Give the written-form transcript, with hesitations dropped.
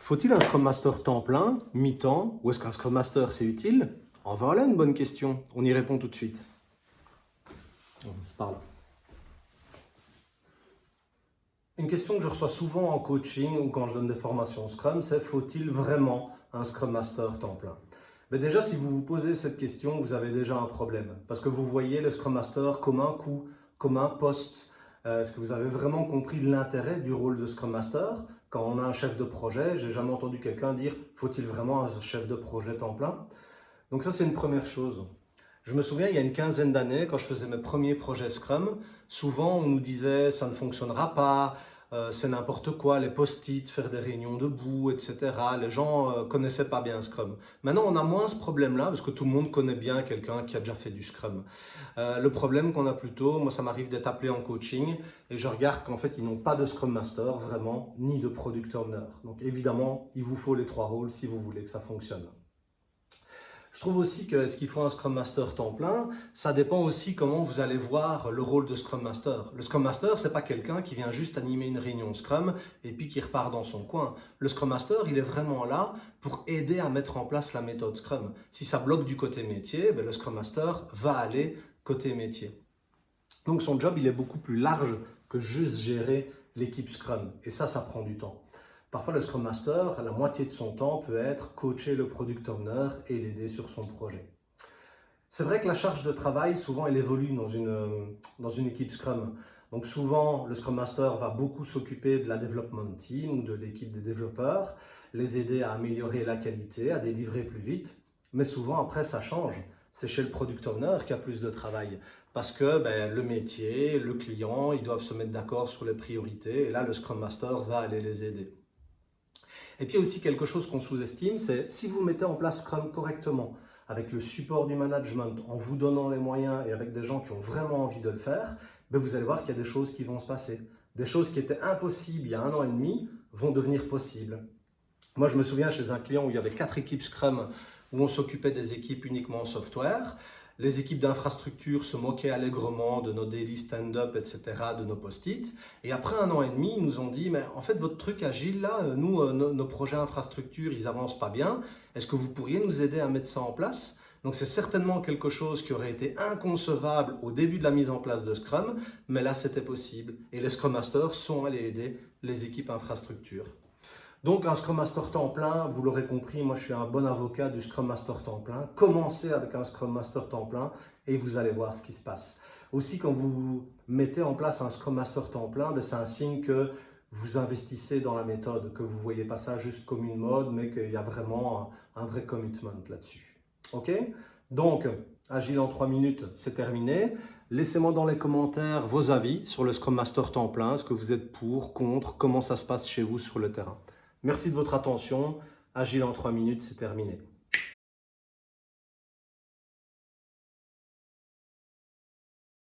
Faut-il un Scrum Master temps plein, mi-temps, ou est-ce qu'un Scrum Master c'est utile? En voilà une bonne question. On y répond tout de suite. On se parle. Une question que je reçois souvent en coaching ou quand je donne des formations Scrum, c'est faut-il vraiment un Scrum Master temps plein? Mais déjà, si vous vous posez cette question, vous avez déjà un problème. Parce que vous voyez le Scrum Master comme un coût, comme un poste. Est-ce que vous avez vraiment compris l'intérêt du rôle de Scrum Master? Quand on a un chef de projet, j'ai jamais entendu quelqu'un dire faut-il vraiment un chef de projet temps plein? Donc ça, c'est une première chose. Je me souviens, il y a une quinzaine d'années, quand je faisais mes premiers projets Scrum, souvent on nous disait ça ne fonctionnera pas, c'est n'importe quoi, les post-it, faire des réunions debout, etc. Les gens connaissaient pas bien Scrum. Maintenant, on a moins ce problème-là parce que tout le monde connaît bien quelqu'un qui a déjà fait du Scrum. Le problème qu'on a plutôt, moi ça m'arrive d'être appelé en coaching et je regarde qu'en fait ils n'ont pas de Scrum Master vraiment, ni de Product Owner. Donc évidemment, il vous faut les trois rôles si vous voulez que ça fonctionne. Je trouve aussi que ce qu'il faut un Scrum Master temps plein, ça dépend aussi comment vous allez voir le rôle de Scrum Master. Le Scrum Master, c'est pas quelqu'un qui vient juste animer une réunion Scrum et puis qui repart dans son coin. Le Scrum Master, il est vraiment là pour aider à mettre en place la méthode Scrum. Si ça bloque du côté métier, le Scrum Master va aller côté métier. Donc son job, il est beaucoup plus large que juste gérer l'équipe Scrum. Et ça prend du temps. Parfois, le Scrum Master, la moitié de son temps peut être coacher le Product Owner et l'aider sur son projet. C'est vrai que la charge de travail, souvent, elle évolue dans une équipe Scrum. Donc souvent, le Scrum Master va beaucoup s'occuper de la development team ou de l'équipe des développeurs, les aider à améliorer la qualité, à délivrer plus vite. Mais souvent, après, ça change. C'est chez le Product Owner qu'il y a plus de travail. Parce que le métier, le client, ils doivent se mettre d'accord sur les priorités. Et là, le Scrum Master va aller les aider. Et puis il y a aussi quelque chose qu'on sous-estime, c'est si vous mettez en place Scrum correctement, avec le support du management, en vous donnant les moyens et avec des gens qui ont vraiment envie de le faire, vous allez voir qu'il y a des choses qui vont se passer. Des choses qui étaient impossibles il y a 1 an et demi vont devenir possibles. Moi, je me souviens chez un client où il y avait 4 équipes Scrum, où on s'occupait des équipes uniquement en software. Les équipes d'infrastructure se moquaient allègrement de nos daily stand-up, etc., de nos post-it. Et après 1 an et demi, ils nous ont dit, mais en fait, votre truc agile, là, nous, nos projets infrastructure, ils avancent pas bien. Est-ce que vous pourriez nous aider à mettre ça en place? Donc, c'est certainement quelque chose qui aurait été inconcevable au début de la mise en place de Scrum, mais là, c'était possible. Et les Scrum Masters sont allés aider les équipes infrastructure. Donc un Scrum Master temps plein, vous l'aurez compris, moi je suis un bon avocat du Scrum Master temps plein. Commencez avec un Scrum Master temps plein et vous allez voir ce qui se passe. Aussi quand vous mettez en place un Scrum Master temps plein, c'est un signe que vous investissez dans la méthode, que vous ne voyez pas ça juste comme une mode, mais qu'il y a vraiment un vrai commitment là-dessus. Ok? Donc, Agile en 3 minutes, c'est terminé. Laissez-moi dans les commentaires vos avis sur le Scrum Master temps plein. Est-ce que vous êtes pour, contre, comment ça se passe chez vous sur le terrain? Merci de votre attention. Agile en 3 minutes, c'est terminé.